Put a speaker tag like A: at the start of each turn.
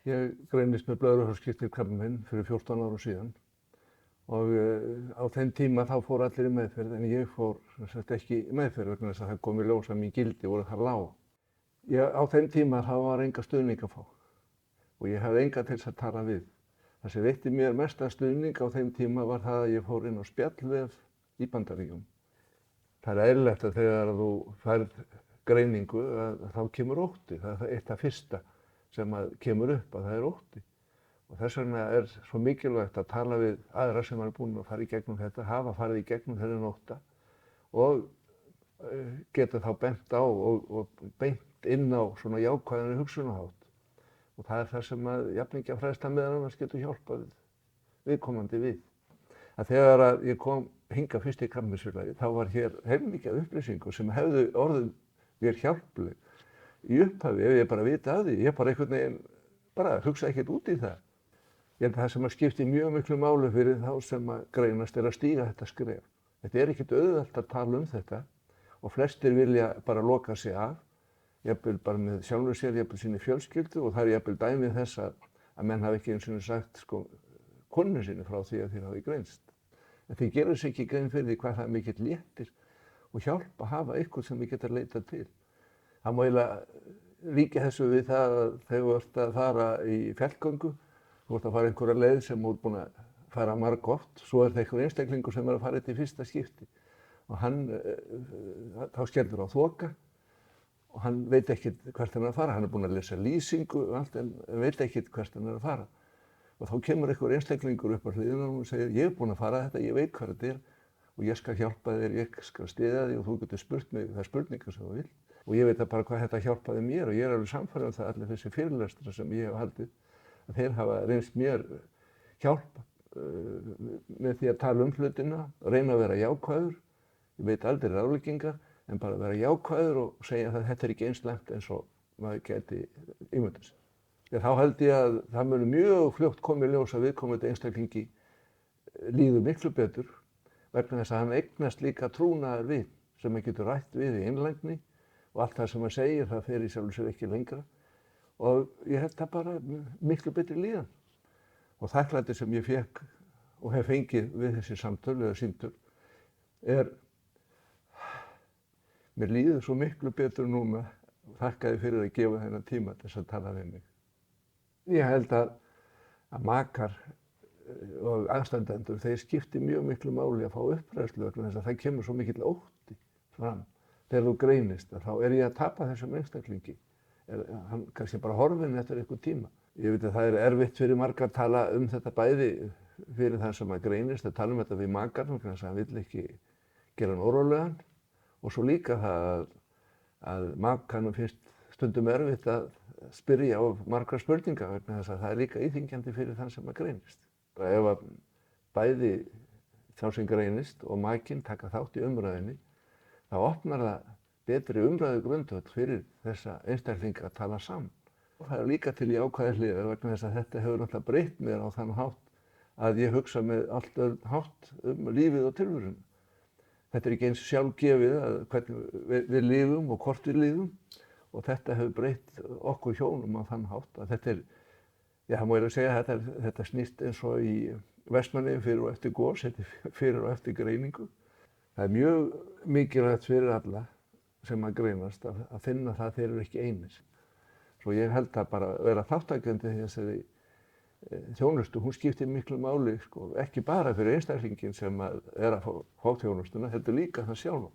A: Ég greinist með blöðruhálskirtilkrabbamein fyrir 14 árum síðan og á þeim tíma þá fóru allir í meðferð en ég fór ekki í meðferð vegna þess að það kom í ljós að mín gildi voru þar lág. Á þeim tíma þá var enga stuðning að fá og ég hafði enga til þess að tala við. Það sem veitti mér mesta stuðning á þeim tíma var það að ég fór inn á spjallvef í Bandaríkjunum. Það er eðlilegt að þegar þú færð greiningu þá kemur ótti. Það er eitt af fyrsta sem kemur upp að það er ótti. Og þess vegna er svo mikilvægt að tala við aðra sem eru búin að fara í gegnum þetta, hafa farið í gegnum þennan ótta og geta þá bent á og beint inn á svona jákvæðari hugsunarhátt. Og það er það sem jafningjafræðsla meðal annars getur hjálpað viðkomandi við. Að þegar ég kom hingað fyrst í Krabbameinsfélagið þá var hér heilmikið upplýsingu sem hefðu orðið mér hjálpleg. Í upphafi ef ég bara vita af því, ég bara einhvern veginn hugsa ekkert út í það. Ég held að það sem skiptir mjög miklu máli fyrir þá sem greinast er að stíga þetta skref. Þetta er ekkert auðvelt að tala um þetta og flestir vilja bara loka sig af, jafnvel bara með sjálfum sér, jafnvel sinni fjölskyldu og það er jafnvel dæmið þess að menn hafi ekki eins og sagt konunni sinni frá því að þeir hafi greinst. En þeir gerðu sig ekki grein fyrir því hvað það er mikill léttir og hjálp að hafa eitthvað sem við getum leitað til. Það má eiginlega líka þessu við það að þegar þú ert að fara í fjallgöngu, þú ert að fara einhverja leið sem þú ert búin að fara margoft, svo er það einhver einstaklingur sem er að fara þetta í fyrsta skipti og þá skellur á þoka og hann veit ekkert hvert hann er að fara. Hann er búin að lesa lýsingu og allt en veit ekkert hvert hann er að fara. Og þá kemur einhver einstaklingur upp á hliðina og segir ég er búin að fara þetta, ég veit hvað þetta er og ég skal hjálpa þér, ég skal styðja þig og þú getur spurt mig þær spurningar sem þú vilt. Og ég veit bara hvað þetta hjálpaði mér og ég er alveg sannfærður um það allir þessi fyrirlestrar sem ég hef haldið að þeir hafa reynst mér hjálp með því að tala um hlutina, reyna að vera jákvæður. Ég veit aldrei ráðleggingar en bara vera jákvæður og segja að þetta er ekki eins slæmt eins og maður geti ímyndað sér. Þá held ég að það muni mjög fljótt koma í ljós að viðkomandi einstaklingi líður miklu betur vegna þess að hann eignast líka trúnaðar við sem hann getur rætt við í einlægni og allt það sem hann segir það fer í sjálfu sér ekki lengra og ég held það bara miklu betri líðan. Og þakklæti sem ég fékk og hef fengið við þessi samtöl eða símtöl mér líður svo miklu betur núna og þakkaði fyrir að gefa þennan tíma til þess að tala við mig. Ég held að makar og aðstandendur, þeir skipti mjög miklu máli að fá uppræðslu vegna þess að það kemur svo mikill ótti fram. Þegar þú greinist, þá er ég að tapa þessum einstaklingi. Hann kannski bara horfinn eftir einhvern tíma. Ég veit að það er erfitt fyrir marga að tala um þetta bæði fyrir þann sem að greinist, að tala um þetta við makann vegna þess að hann vill ekki gera hann órólegan og svo líka það að makanum finnst stundum erfitt að spyrja of margra spurninga vegna þess að það er líka íþyngjandi fyrir þann sem að greinist. Ef að bæði þá sem greinist og makinn taka þátt í umræðinni, þá opnar það betri umræðugrundvöll fyrir þessa einstaklinga að tala saman. Og það er líka til jákvæðar hliðar vegna þess að þetta hefur náttúrulega breytt mér á þann hátt að ég hugsa með allt öðrum hátt lífið og tilveruna. Þetta er ekki eins sjálfgefið að hvernig við lifum og hvort við lifum og þetta hefur breytt okkur hjónum á þann hátt að þetta er, það má ég að segja að þetta snýst eins og í Vestmannaeyjum fyrir og eftir gos, þetta er fyrir og eftir greiningu. Það er mjög mikilvægt fyrir alla sem að greinast að finna það að þeir eru ekki einir. Svo ég held að bara vera þátttakandi í þessari þjónustu, hún skiptir miklu máli, ekki bara fyrir einstaklingin sem er að fá þjónustuna, heldur líka það sjálfa.